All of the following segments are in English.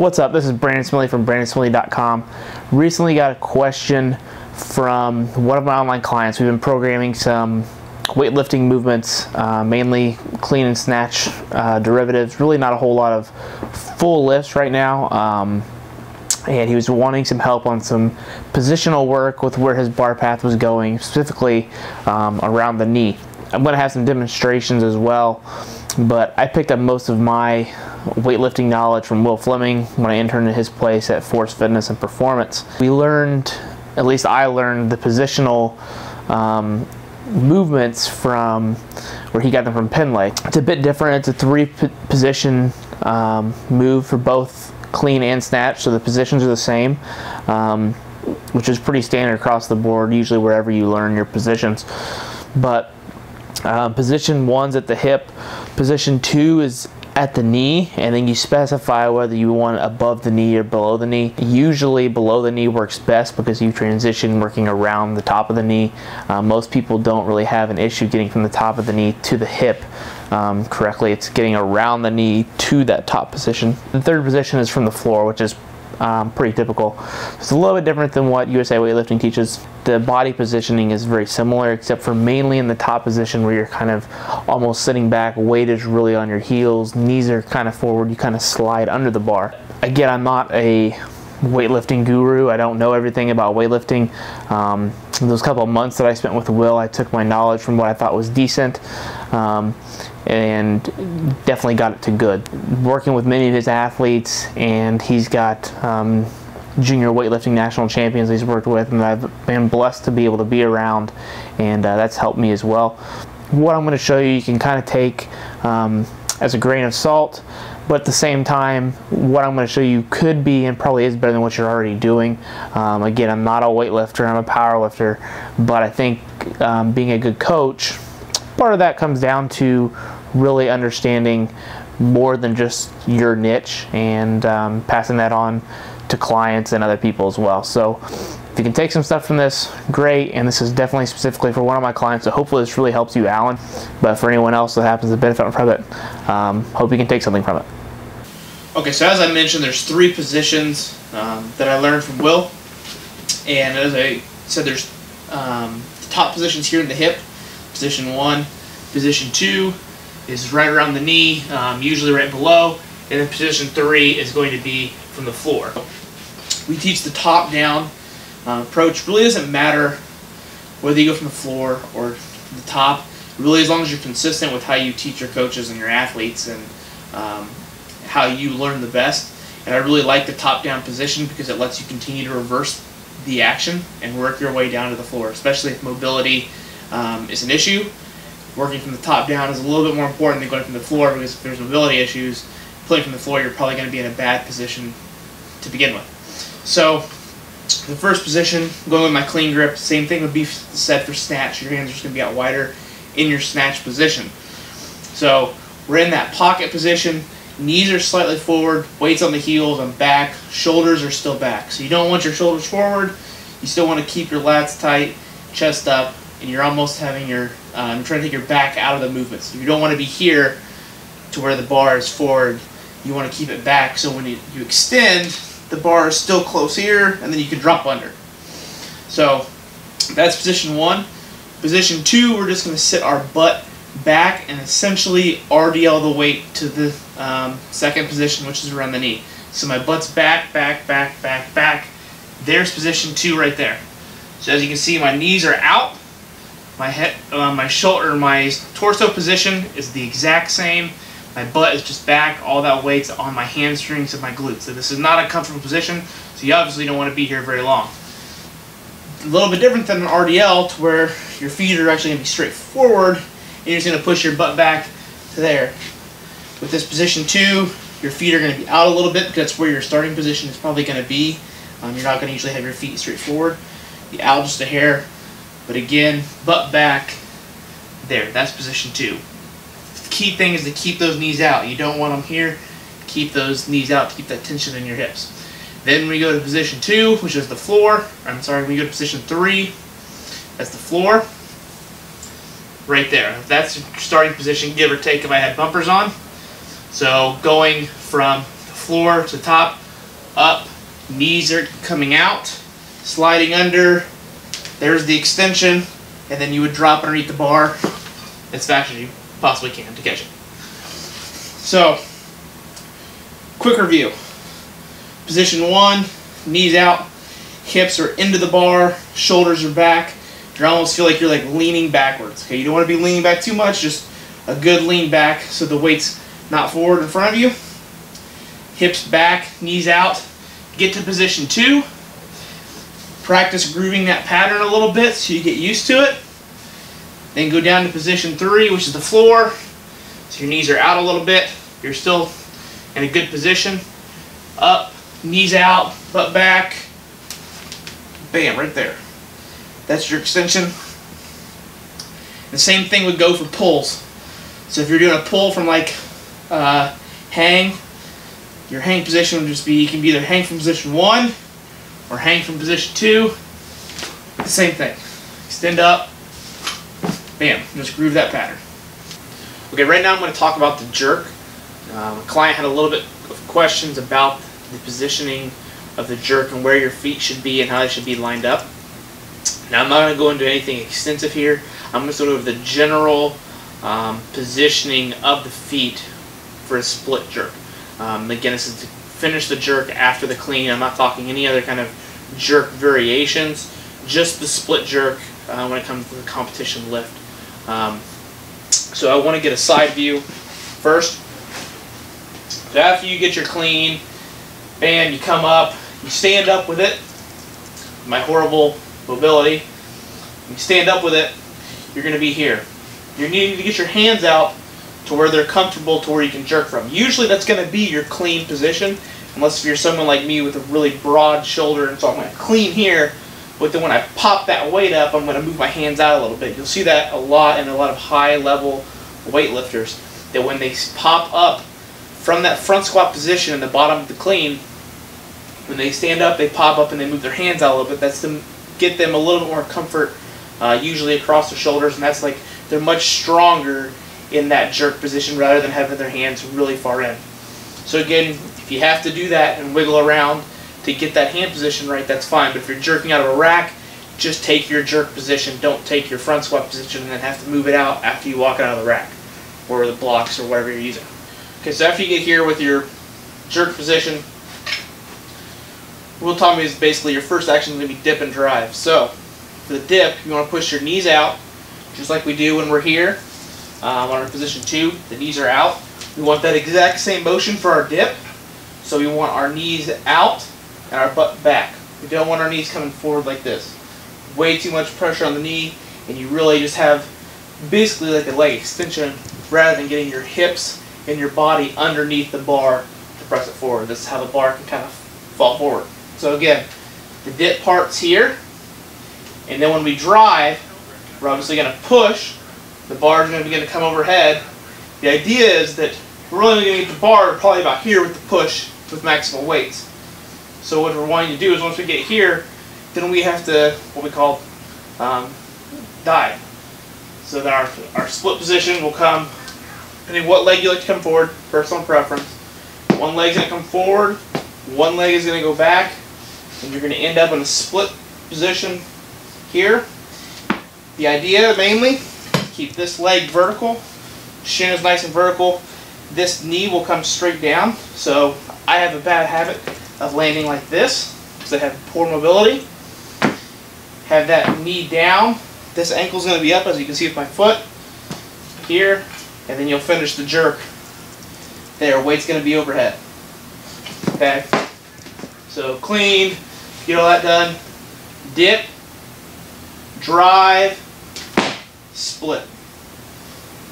What's up? This is Brandon Smitley from brandonsmitley.com. Recently got a question from one of my online clients. We've been programming some weightlifting movements, mainly clean and snatch derivatives. Really not a whole lot of full lifts right now. And he was wanting some help on some positional work with where his bar path was going, specifically around the knee. I'm going to have some demonstrations as well, but I picked up most of my weightlifting knowledge from Will Fleming when I interned at his place at Force Fitness and Performance. We learned, at least I learned, the positional movements from where he got them from Penley. It's a bit different. It's a three-position move for both clean and snatch, so the positions are the same, which is pretty standard across the board, usually wherever you learn your positions. But position 1's at the hip, position 2 is at the knee, and then you specify whether you want it above the knee or below the knee. Usually below the knee works best because you transition working around the top of the knee. Most people don't really have an issue getting from the top of the knee to the hip correctly. It's getting around the knee to that top position. The third position is from the floor, which is pretty typical. It's a little bit different than what USA Weightlifting teaches. The body positioning is very similar, except for mainly in the top position where you're kind of almost sitting back, weight is really on your heels, knees are kind of forward, you kind of slide under the bar. Again, I'm not a weightlifting guru. I don't know everything about weightlifting. Those couple of months that I spent with Will, I took my knowledge from what I thought was decent and definitely got it to good. Working with many of his athletes, and he's got junior weightlifting national champions he's worked with, and I've been blessed to be able to be around, and that's helped me as well. What I'm going to show you, you can kind of take as a grain of salt, but at the same time, what I'm going to show you could be and probably is better than what you're already doing. Again, I'm not a weightlifter, I'm a power lifter, but I think being a good coach, part of that comes down to really understanding more than just your niche and passing that on to clients and other people as well. So if you can take some stuff from this, great, and this is definitely specifically for one of my clients, so hopefully this really helps you, Alan, but for anyone else that happens to benefit from it, hope you can take something from it. Okay, so as I mentioned, there's three positions that I learned from Will, and as I said, there's the top positions here in the hip. Position 1, position 2 is right around the knee, usually right below, and then position 3 is going to be from the floor. We teach the top-down approach. Really doesn't matter whether you go from the floor or the top. Really, as long as you're consistent with how you teach your coaches and your athletes and how you learn the best. And I really like the top-down position because it lets you continue to reverse the action and work your way down to the floor, especially if mobility is an issue. Working from the top down is a little bit more important than going from the floor, because if there's mobility issues, playing from the floor, you're probably going to be in a bad position to begin with. So the first position, going with my clean grip, same thing would be said for snatch. Your hands are just going to be out wider in your snatch position. So we're in that pocket position, knees are slightly forward, weights on the heels, I'm back, shoulders are still back. So you don't want your shoulders forward, you still want to keep your lats tight, chest up, and you're almost having your, trying to take your back out of the movement. So you don't want to be here to where the bar is forward. You want to keep it back, so when you extend, the bar is still close here, and then you can drop under. So that's position 1. Position 2, we're just going to sit our butt back and essentially RDL the weight to the second position, which is around the knee. So my butt's back, back, back, back, back. There's position 2 right there. So as you can see, my knees are out. My head, my shoulder, my torso position is the exact same. My butt is just back. All that weight's on my hamstrings and my glutes. So this is not a comfortable position, so you obviously don't want to be here very long. A little bit different than an RDL, to where your feet are actually going to be straight forward, and you're just going to push your butt back to there. With this position 2, your feet are going to be out a little bit, because that's where your starting position is probably going to be. You're not going to usually have your feet straight forward. Be out just a hair. But again, butt back, there, that's position 2. The key thing is to keep those knees out. You don't want them here. Keep those knees out to keep that tension in your hips. Then we go to position 2, which is the floor. We go to position 3, that's the floor. Right there. That's your starting position, give or take, if I had bumpers on. So going from the floor to top, up, knees are coming out, sliding under, there's the extension, and then you would drop underneath the bar as fast as you possibly can to catch it. So, quick review. Position 1, knees out, hips are into the bar, shoulders are back. You almost feel like you're like leaning backwards. Okay, you don't want to be leaning back too much, just a good lean back so the weight's not forward in front of you. Hips back, knees out. Get to position 2. Practice grooving that pattern a little bit so you get used to it. Then go down to position 3, which is the floor. So your knees are out a little bit. You're still in a good position. Up, knees out, butt back. Bam, right there. That's your extension. The same thing would go for pulls. So if you're doing a pull from like hang, your hang position would just be, you can be either hang from position 1 or hang from position 2. The same thing. Extend up, bam, just groove that pattern. Okay, right now I'm going to talk about the jerk. A client had a little bit of questions about the positioning of the jerk and where your feet should be and how they should be lined up. Now I'm not going to go into anything extensive here. I'm just going to go over the general positioning of the feet for a split jerk. Again, this is to finish the jerk after the clean. I'm not talking any other kind of jerk variations, just the split jerk when it comes to the competition lift. So I want to get a side view first. So after you get your clean, bam, you come up, you stand up with it. My horrible mobility. You stand up with it, you're going to be here. You're needing to get your hands out to where they're comfortable to where you can jerk from. Usually that's going to be your clean position, unless you're someone like me with a really broad shoulder, and so I'm going to clean here, but then when I pop that weight up, I'm going to move my hands out a little bit. You'll see that a lot in a lot of high-level weightlifters, that when they pop up from that front squat position in the bottom of the clean, when they stand up, they pop up and they move their hands out a little bit. That's to get them a little bit more comfort, usually across their shoulders, and that's like they're much stronger in that jerk position rather than having their hands really far in. So again, if you have to do that and wiggle around to get that hand position right, that's fine. But if you're jerking out of a rack, just take your jerk position. Don't take your front squat position and then have to move it out after you walk it out of the rack or the blocks or whatever you're using. Okay, so after you get here with your jerk position, what we'll talk about is basically your first action is going to be dip and drive. So for the dip, you want to push your knees out, just like we do when we're here. On our position 2, the knees are out. We want that exact same motion for our dip. So we want our knees out and our butt back. We don't want our knees coming forward like this. Way too much pressure on the knee, and you really just have basically like a leg extension rather than getting your hips and your body underneath the bar to press it forward. This is how the bar can kind of fall forward. So again, the dip part's here, and then when we drive, we're obviously going to push. The bar is going to begin to come overhead. The idea is that we're only going to get the bar probably about here with the push with maximal weights. So what we're wanting to do is once we get here, then we have to, what we call, dive. So that our split position will come, depending what leg you like to come forward, personal preference. One leg's going to come forward, one leg is going to go back, and you're going to end up in a split position here. The idea mainly, keep this leg vertical, shin is nice and vertical, this knee will come straight down. So I have a bad habit of landing like this because I have poor mobility. Have that knee down, this ankle's going to be up as you can see with my foot here, and then you'll finish the jerk there. Weight's going to be overhead. Okay, so clean, get all that done, dip, drive, split.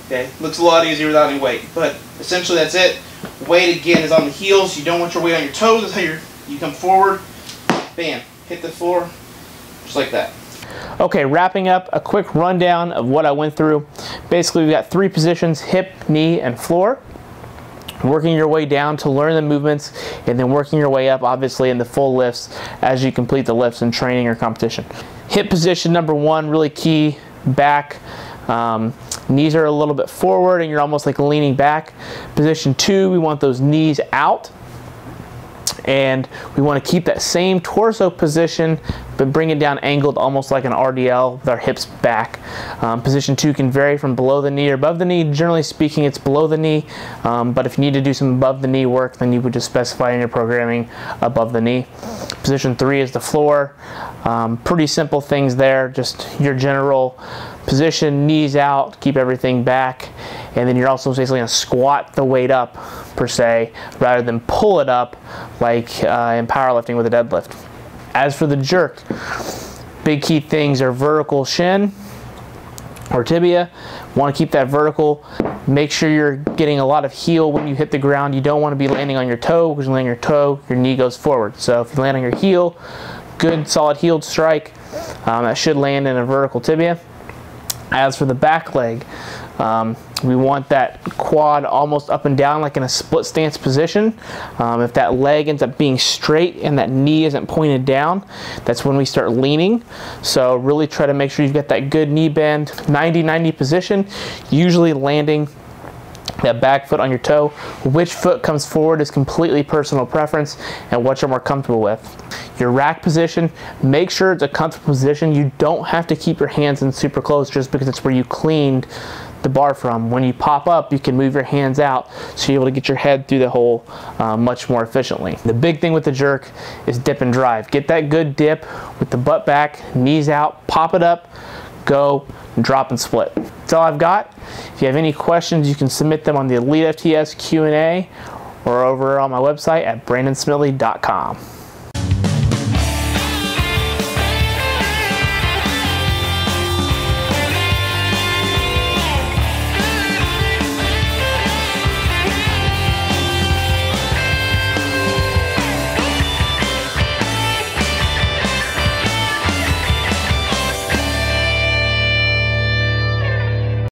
Okay, looks a lot easier without any weight, but essentially that's it. Weight again is on the heels. You don't want your weight on your toes. That's how you come forward, bam, hit the floor, just like that. Okay, wrapping up, a quick rundown of what I went through. Basically, we've got 3 positions: hip, knee, and floor. Working your way down to learn the movements, and then working your way up, obviously, in the full lifts as you complete the lifts in training or competition. Hip position number 1, really key, back. Knees are a little bit forward and you're almost like leaning back. Position 2, we want those knees out. And we want to keep that same torso position, but bring it down angled almost like an RDL with our hips back. Position 2 can vary from below the knee or above the knee. Generally speaking, it's below the knee, but if you need to do some above the knee work, then you would just specify in your programming above the knee. Position 3 is the floor. Pretty simple things there, just your general position, knees out, keep everything back, and then you're also basically going to squat the weight up per se, rather than pull it up like in powerlifting with a deadlift. As for the jerk, big key things are vertical shin or tibia. Want to keep that vertical. Make sure you're getting a lot of heel when you hit the ground. You don't want to be landing on your toe, because when you land on your toe, your knee goes forward. So if you land on your heel, good solid heeled strike, that should land in a vertical tibia. As for the back leg, we want that quad almost up and down like in a split stance position. If that leg ends up being straight and that knee isn't pointed down, that's when we start leaning. So really try to make sure you've got that good knee bend, 90-90 position, usually landing that back foot on your toe. Which foot comes forward is completely personal preference and what you're more comfortable with. Your rack position, make sure it's a comfortable position. You don't have to keep your hands in super close just because it's where you cleaned the bar from. When you pop up, you can move your hands out so you're able to get your head through the hole much more efficiently. The big thing with the jerk is dip and drive. Get that good dip with the butt back, knees out, pop it up, go, drop and split. That's all I've got. If you have any questions, you can submit them on the Elite FTS Q&A or over on my website at brandonsmitley.com.